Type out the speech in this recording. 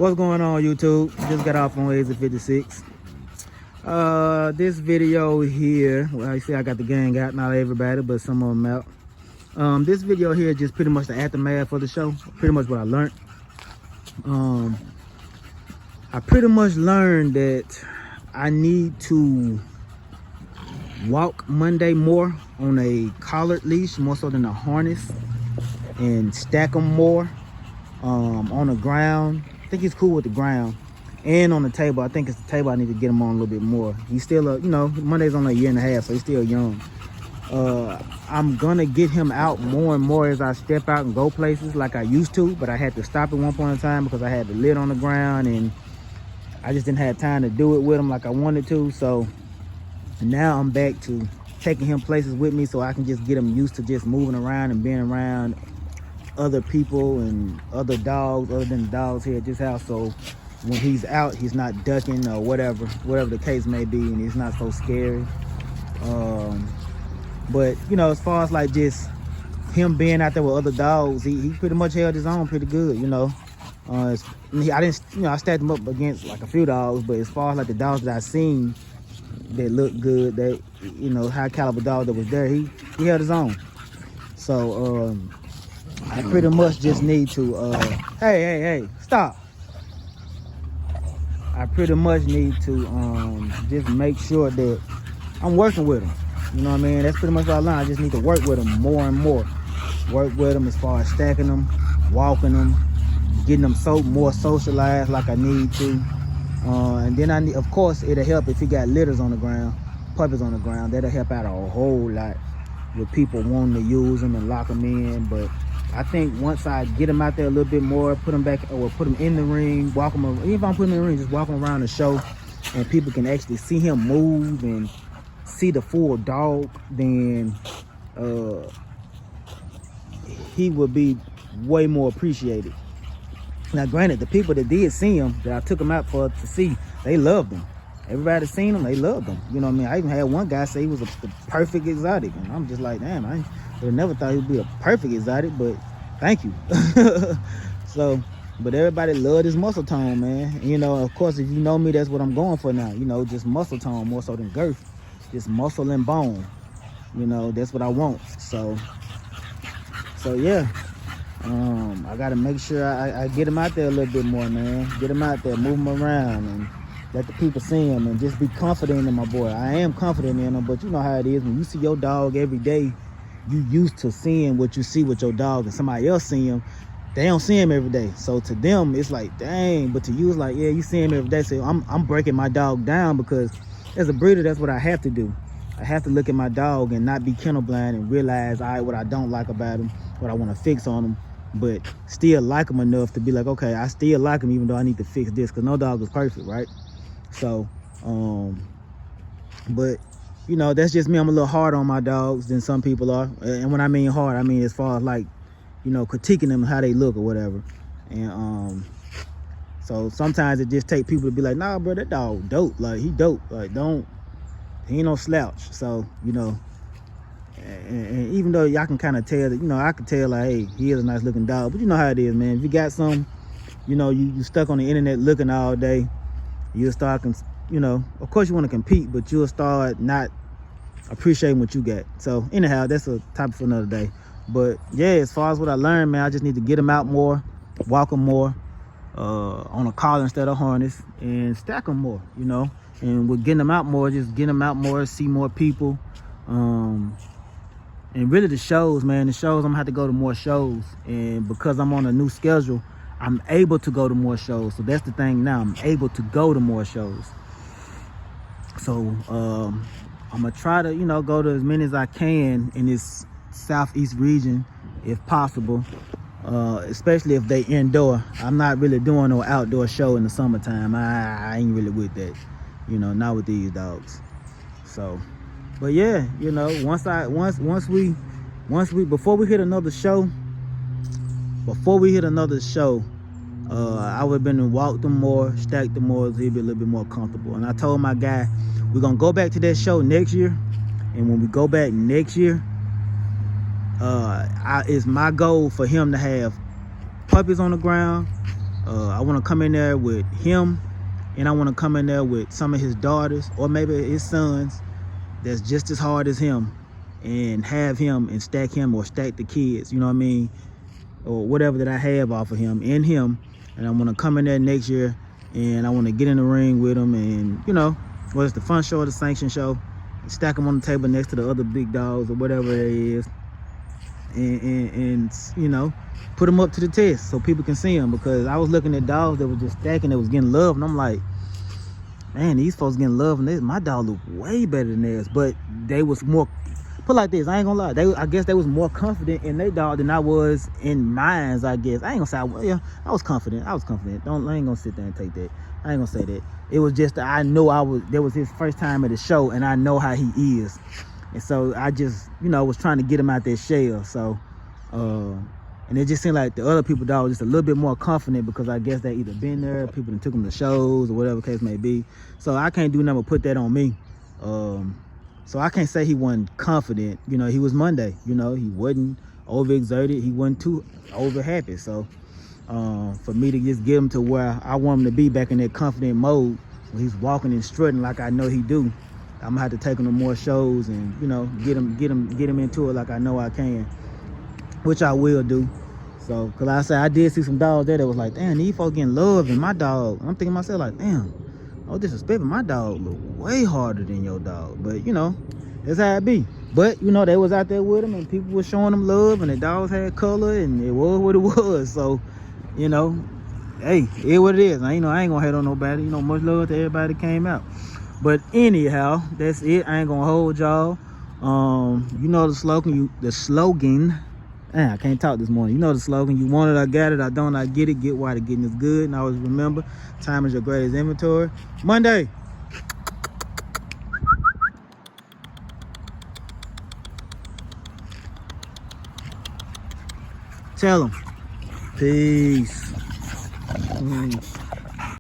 What's going on, YouTube? Just got off on Exit 56. This video here, well, you see I got the gang out, not everybody, but some of them out. This video here is just pretty much the aftermath for the show, pretty much what I learned. I pretty much learned that I need to walk Monday more on a collared leash, more so than a harness, and stack them more on the ground. I think he's cool with the ground and on the table. I think it's the table I need to get him on a little bit more. He's still, you know, Monday's only a year and a half, so he's still young. I'm gonna get him out more and more as I step out and go places like I used to, but I had to stop at one point in time because I had the lid on the ground and I just didn't have time to do it with him like I wanted to. So now I'm back to taking him places with me so I can just get him used to just moving around and being around other people and other dogs other than the dogs here at this house. So when he's out, he's not ducking or whatever the case may be, and it's not so scary. But you know, as far as like just him being out there with other dogs, he pretty much held his own pretty good, you know. I didn't, you know, I stacked him up against like a few dogs, but as far as like the dogs that I seen that looked good, that, you know, high caliber dog that was there, he held his own. So I pretty much just need to hey, stop. I pretty much need to just make sure that I'm working with him. You know what I mean? That's pretty much all I learned. I just need to work with him more and more. Work with him as far as stacking them, walking them, getting them more socialized like I need to. And then of course, it'll help if he got litters on the ground, puppies on the ground. That'll help out a whole lot with people wanting to use them and lock them in. But I think once I get him out there a little bit more, put him back or put him in the ring, walk him, even if I'm putting him in the ring, just walk him around the show and people can actually see him move and see the full dog, then he would be way more appreciated. Now granted, the people that did see him, that I took him out to see, they loved him. Everybody seen him, they loved him. You know what I mean? I even had one guy say he was the perfect exotic, and I'm just like, damn, I would have never thought he would be a perfect exotic, but thank you. So, but everybody loved his muscle tone, man. And, you know, of course, if you know me, that's what I'm going for now. You know, just muscle tone more so than girth. Just muscle and bone. You know, that's what I want. So yeah. I gotta make sure I get him out there a little bit more, man. Get him out there, move him around, and let the people see him, and just be confident in my boy. I am confident in him, but you know how it is when you see your dog every day. You used to seeing what you see with your dog, and somebody else see him. They don't see him every day, so to them it's like, dang. But to you, it's like, yeah, you see him every day. So I'm breaking my dog down, because as a breeder, that's what I have to do. I have to look at my dog and not be kennel blind and realize, all right, what I don't like about him, what I want to fix on him, but still like him enough to be like, okay, I still like him even though I need to fix this, because no dog is perfect, right? So, but you know, that's just me. I'm a little hard on my dogs than some people are. And when I mean hard, I mean as far as like, you know, critiquing them, how they look or whatever. And so sometimes it just take people to be like, nah, bro, that dog dope. Like, he dope. Like, he ain't no slouch. So, you know, and even though y'all can kind of tell that, you know, I can tell like, hey, he is a nice looking dog. But you know how it is, man. If you got some, you know, you stuck on the internet looking all day, you'll start, you know, of course you want to compete, but you'll start not appreciating what you got. So anyhow, that's a topic for another day. But yeah, as far as what I learned, man, I just need to get them out more, walk them more, on a collar instead of harness, and stack them more, you know. And with getting them out more, just getting them out more, see more people. And really the shows, man, I'm gonna have to go to more shows. And because I'm on a new schedule, I'm able to go to more shows. So that's the thing now, I'm able to go to more shows. So I'm gonna try to, you know, go to as many as I can in this southeast region if possible, especially if they indoor. I'm not really doing no outdoor show in the summertime. I ain't really with that, you know, not with these dogs. So, but yeah, you know, before we hit another show, I would have been and walked them more, stacked them more, so he'd be a little bit more comfortable. And I told my guy, we're gonna go back to that show next year, and when we go back next year, it's my goal for him to have puppies on the ground I want to come in there with him, and I want to come in there with some of his daughters or maybe his sons that's just as hard as him, and have him and stack him or stack the kids, you know what I mean, or whatever that I have off of him and him. And I want to come in there next year, and I want to get in the ring with him, and you know, whether it's the fun show or the sanction show, stack them on the table next to the other big dogs or whatever it is, and you know, put them up to the test so people can see them. Because I was looking at dogs that was just stacking, that was getting love, and I'm like, man, these folks getting love, and my dog looked way better than theirs. But they was more, put like this, I ain't gonna lie, I guess they was more confident in their dog than I was in mine, I guess. I ain't gonna say, yeah, I was confident. I ain't gonna sit there and take that. I ain't gonna say that. It was just that I know that was his first time at the show, and I know how he is. And so I just, you know, was trying to get him out that shell. So, and it just seemed like the other people dog was just a little bit more confident, because I guess they either been there, people that took them to shows or whatever the case may be. So I can't do nothing but put that on me. So I can't say he wasn't confident. You know, he was Monday. You know, he wasn't overexerted. He wasn't too over happy. So for me to just get him to where I want him to be, back in that confident mode, when he's walking and strutting like I know he do, I'm gonna have to take him to more shows and, you know, get him into it like I know I can, which I will do. So, cause like I said, I did see some dogs there that was like, damn, these folks getting love, and my dog, I'm thinking to myself like, damn, no disrespect, but my dog look way harder than your dog. But you know, that's how it be. But you know, they was out there with him, and people were showing them love, and the dogs had color, and it was what it was. So, you know, hey, it what it is. I ain't gonna hate on nobody. You know, much love to everybody that came out. But anyhow, that's it. I ain't gonna hold y'all. You know the slogan. I can't talk this morning. You know the slogan. You want it, I got it. I don't, I get it. Get why the getting is good. And always remember, time is your greatest inventory. Monday. Tell them. Peace.